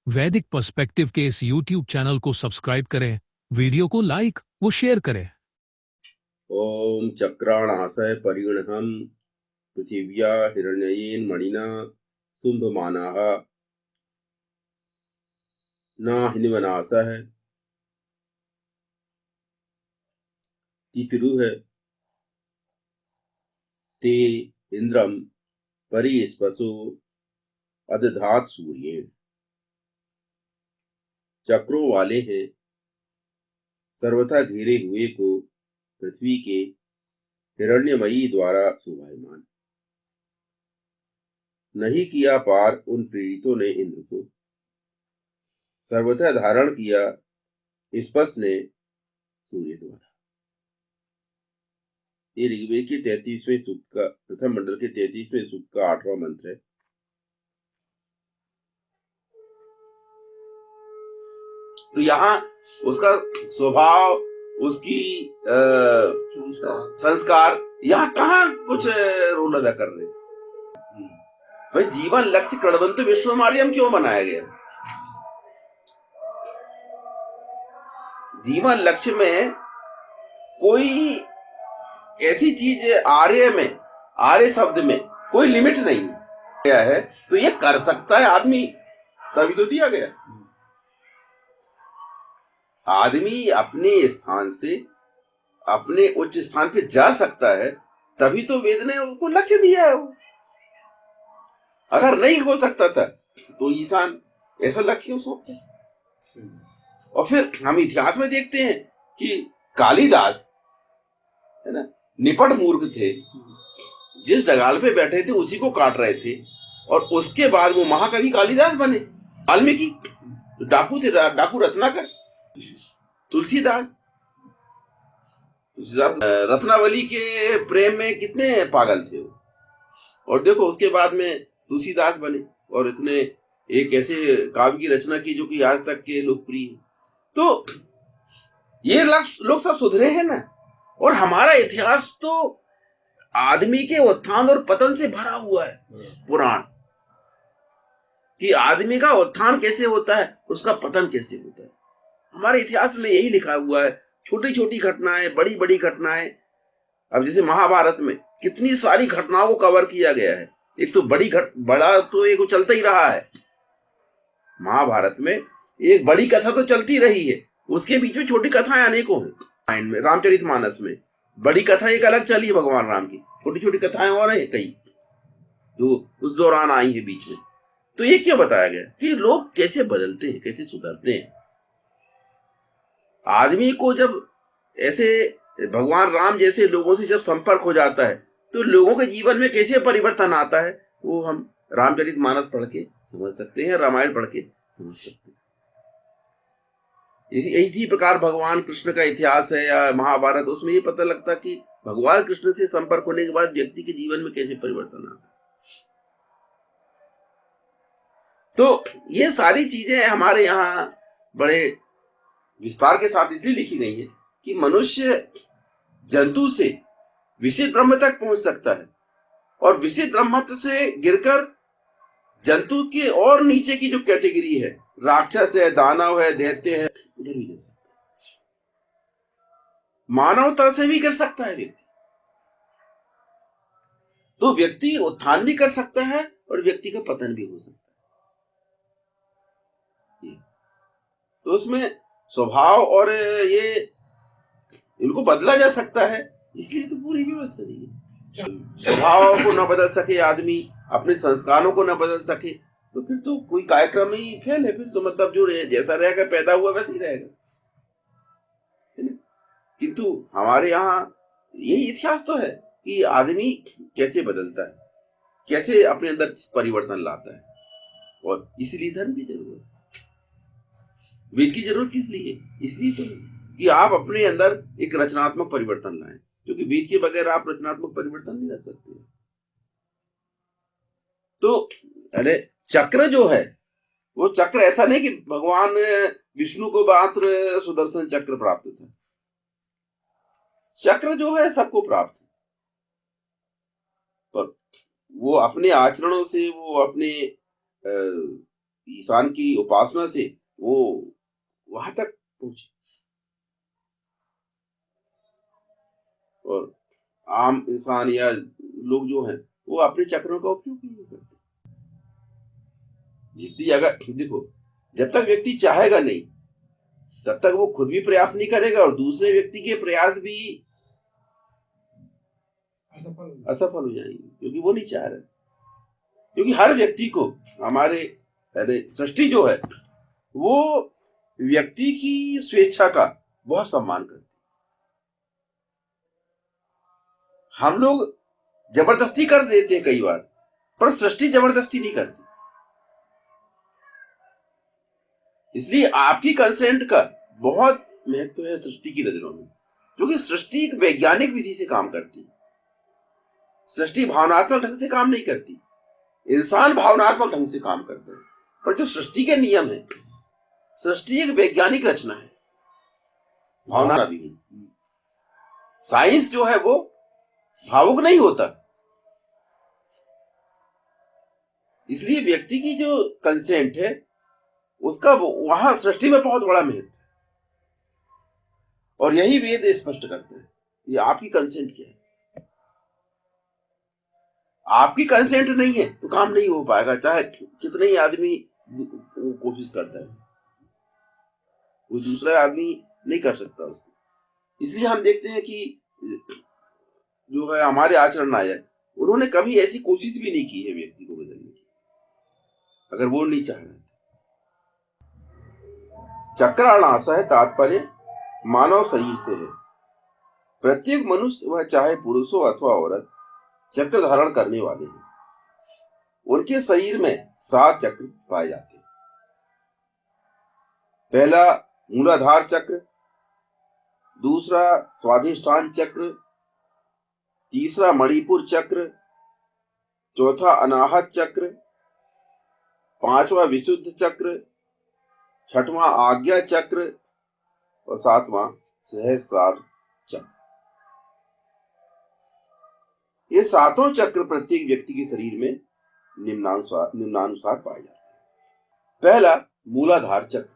वैदिक पर्सपेक्टिव के इस YouTube चैनल को सब्सक्राइब करें, वीडियो को लाइक व शेयर करें। ओम चक्राणासय परिगणहं पृथिव्या हिरण्ययेन मणिना शुंभमानाः न हिन्वनासः तितिरुः ते इंद्रम परिस्पसो अदधात सूर्येण। चक्रों वाले हैं, सर्वथा घेरे हुए को पृथ्वी के हिरण्यमयी द्वारा शोभायमान। नहीं किया पार उन पीड़ितों ने इंद्र को, सर्वथा धारण किया स्पस ने सूर्य द्वारा। ये ऋग्वेद के 33वें सूक्त का प्रथम मंडल के 33वें सूक्त का 8वां मंत्र है। तो यहाँ उसका स्वभाव, उसकी संस्कार यहाँ कहाँ कुछ रोल अदा कर रहे। भाई जीवन लक्ष्य कणवंत विश्वमार्यम क्यों बनाया गया? जीवन लक्ष्य में कोई ऐसी चीज आर्य शब्द में कोई लिमिट नहीं गया है, तो ये कर सकता है आदमी, तभी तो दिया गया। आदमी अपने स्थान से अपने उच्च स्थान पे जा सकता है, तभी तो वेद ने उसको लक्ष्य दिया है। वो अगर नहीं हो सकता था तो ईशान ऐसा लक्ष्य क्यों सोचते? और फिर हम इतिहास में देखते हैं कि कालिदास है ना, निपट मूर्ख थे, जिस डगाल पे बैठे थे उसी को काट रहे थे, और उसके बाद वो महाकवि कालिदास बने। वाल्मीकि डाकू थे, डाकू रत्नाकर। तुलसीदास रत्नावली के प्रेम में कितने पागल थे वो, और देखो उसके बाद में तुलसीदास बने और इतने एक ऐसे काव्य की रचना की जो कि आज तक के लोकप्रिय है। तो ये लोग सब सुधरे हैं ना। और हमारा इतिहास तो आदमी के उत्थान और पतन से भरा हुआ है। पुराण कि आदमी का उत्थान कैसे होता है, उसका पतन कैसे होता है, हमारे इतिहास में यही लिखा हुआ है। छोटी छोटी घटनाएं, बड़ी बड़ी घटनाएं। अब जैसे महाभारत में कितनी सारी घटनाओं को कवर किया गया है। एक तो बड़ा तो एक चलता ही रहा है। महाभारत में एक बड़ी कथा तो चलती रही है, उसके बीच में छोटी कथाएं अनेकों हैं। रामचरितमानस में बड़ी कथा एक अलग चली है भगवान राम की, छोटी छोटी कथाएं और है कई जो उस दौरान आई है बीच में। तो ये क्यों बताया गया कि लोग कैसे बदलते हैं, कैसे सुधरते हैं। आदमी को जब ऐसे भगवान राम जैसे लोगों से जब संपर्क हो जाता है, तो लोगों के जीवन में कैसे परिवर्तन आता है, वो हम रामचरितमानस पढ़ के समझ सकते हैं, रामायण पढ़ के समझ सकते हैं। इसी प्रकार भगवान कृष्ण का इतिहास है या महाभारत, उसमें ये पता लगता कि भगवान कृष्ण से संपर्क होने के बाद व्यक्ति के जीवन में कैसे परिवर्तन आता है। तो ये सारी चीजें हमारे यहाँ बड़े विस्तार के साथ इसलिए लिखी गई है कि मनुष्य जंतु से विशिष्ट ब्रह्म तक पहुंच सकता है, और विशिष्ट ब्रह्म से गिरकर जंतु के और नीचे की जो कैटेगरी है, राक्षस है, दानव है, दैत्य है, उधर भी जा सकता है। मानवता से भी कर सकता है व्यक्ति। तो व्यक्ति उत्थान भी कर सकता है और व्यक्ति का पतन भी हो सकता है। तो उसमें स्वभाव और ये इनको बदला जा सकता है, इसलिए तो पूरी व्यवस्था दी है। स्वभाव को न बदल सके आदमी, अपने संस्कारों को न बदल सके, तो फिर तो कोई कार्यक्रम ही फेल है। फिर तो मतलब जो जैसा रहेगा, पैदा हुआ वैसे ही रहेगा। किंतु हमारे यहाँ यही इतिहास तो है कि आदमी कैसे बदलता है, कैसे अपने अंदर परिवर्तन लाता है, और इसलिए धर्म की जरूरत है। वेद की जरूरत किस लिए? इसलिए तो कि आप अपने अंदर एक रचनात्मक परिवर्तन लाएं, क्योंकि वेद के बगैर आप रचनात्मक परिवर्तन नहीं ला सकते। तो अरे चक्र जो है, वो चक्र ऐसा नहीं कि भगवान विष्णु को मात्र सुदर्शन चक्र प्राप्त था। चक्र जो है सबको प्राप्त है, पर वो अपने आचरणों से, वो अपने ईशान की उपासना से वो वहां तक पहुंचे। और आम इंसान या लोग जो हैं वो अपने चक्रों का उपयोग नहीं करते। व्यक्ति अगर देखो, जब तक व्यक्ति चाहेगा नहीं तब तक वो खुद भी प्रयास नहीं करेगा और दूसरे व्यक्ति के प्रयास भी असफल हो जाएंगे, क्योंकि वो नहीं चाह रहे। क्योंकि हर व्यक्ति को हमारे सृष्टि जो है वो व्यक्ति की स्वेच्छा का बहुत सम्मान करती है। हम लोग जबरदस्ती कर देते हैं कई बार, पर सृष्टि जबरदस्ती नहीं करती। इसलिए आपकी कंसेंट का बहुत महत्व है सृष्टि की नजरों में, क्योंकि सृष्टि एक वैज्ञानिक विधि से काम करती है। सृष्टि भावनात्मक ढंग से काम नहीं करती, इंसान भावनात्मक ढंग से काम करता है। पर जो सृष्टि के नियम है, सृष्टि एक वैज्ञानिक रचना है, भावना भी नहीं। साइंस जो है वो भावुक नहीं होता। इसलिए व्यक्ति की जो कंसेंट है उसका वहां सृष्टि में बहुत बड़ा महत्व है। और यही वेद स्पष्ट करते हैं ये आपकी कंसेंट क्या है। आपकी कंसेंट नहीं है तो काम नहीं हो पाएगा, चाहे कितने ही आदमी कोशिश करता है, कोई दूसरा आदमी नहीं कर सकता उसको। इसलिए हम देखते हैं कि जो है हमारे आचरण नायक, उन्होंने कभी ऐसी कोशिश भी नहीं की है व्यक्ति को बदलने की, अगर वो नहीं चाह रहे। चक्राणाश है तात्पर्य मानव शरीर से है। प्रत्येक मनुष्य, वह चाहे पुरुष हो अथवा औरत, चक्र धारण करने वाले हैं। उनके शरीर में 7 चक्र पाए जाते हैं। पहला मूलाधार चक्र, दूसरा स्वाधिष्ठान चक्र, तीसरा मणिपुर चक्र, चौथा अनाहत चक्र, पांचवा विशुद्ध चक्र, छठवां आज्ञा चक्र और सातवां सहस्रार चक्र। ये 7 चक्र प्रत्येक व्यक्ति के शरीर में निम्नानुसार पाए जाते हैं। पहला मूलाधार चक्र।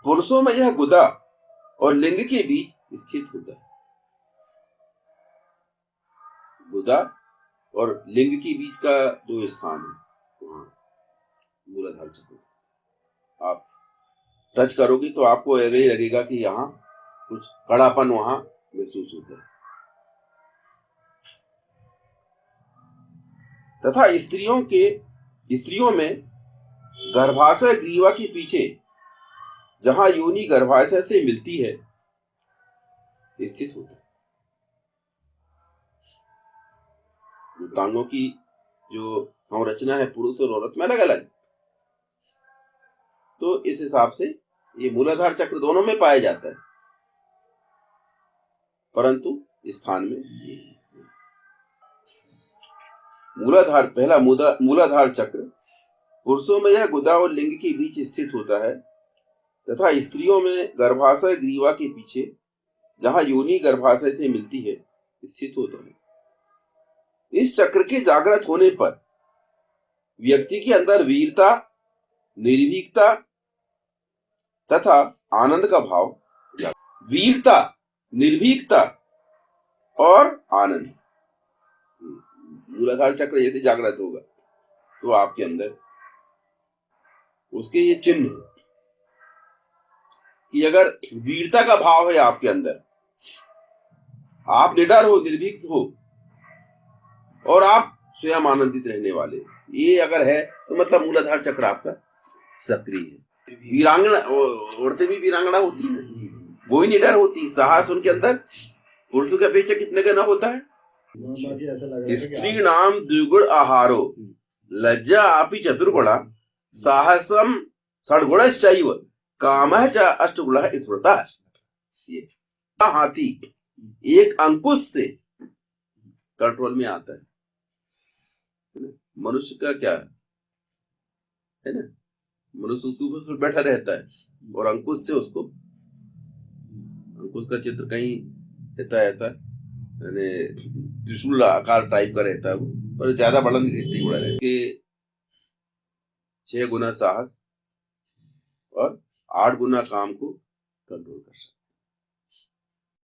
पुरुषों में यह गुदा और लिंग के बीच स्थित होता है। गुदा और लिंग के बीच का जो स्थान है वहां मूलाधार चक्र। आप टच करोगे तो आपको ऐसा ही लगेगा कि यहाँ कुछ कड़ापन वहां महसूस होता है। तथा स्त्रियों में गर्भाशय ग्रीवा के पीछे, जहां योनि गर्भाशय से मिलती है, स्थित होता है। टांगों की जो संरचना है पुरुष और औरत में अलग अलग, तो इस हिसाब से ये मूलाधार चक्र दोनों में पाया जाता है, परंतु स्थान में पहला मूलाधार चक्र। पुरुषों में यह गुदा और लिंग के बीच स्थित होता है तथा स्त्रियों में गर्भाशय ग्रीवा के पीछे, जहां योनि गर्भाशय से मिलती है, स्थित होता है। इस चक्र के जागृत होने पर व्यक्ति के अंदर वीरता, निर्भीकता तथा आनंद का भाव, वीरता, निर्भीकता और आनंद। मूलाधार चक्र यदि जागृत होगा तो आपके अंदर उसके ये चिन्ह कि अगर वीरता का भाव है आपके अंदर, आप निडर हो, निर्भीक हो और आप स्वयं आनंदित रहने वाले, ये अगर है तो मतलब मूलाधार चक्र आपका सक्रिय है। वीरांगना, औरतें भी वीरांगना होती है, वो ही निडर होती। साहस उनके अंदर पुरुषों के अपेक्षा कितने का न होता है। स्त्री नाम द्विगुण आहारो लज्जा आपी चतुर्गुणा साहसम षड्गुणश्चैव कामः च अष्टगुणः स्मृता। ये हाथी एक अंकुश से कंट्रोल में आता है। मनुष्य का क्या है ना, मनुष्य उसके ऊपर बैठा रहता है और अंकुश से उसको, अंकुश का चित्र कहीं रहता है ऐसा, त्रिशूल आकार टाइप का रहता है वो, पर ज्यादा बड़ा नहीं बड़ा रहता है। 6 गुना साहस और 8 गुना काम को कंट्रोल कर सकते हैं।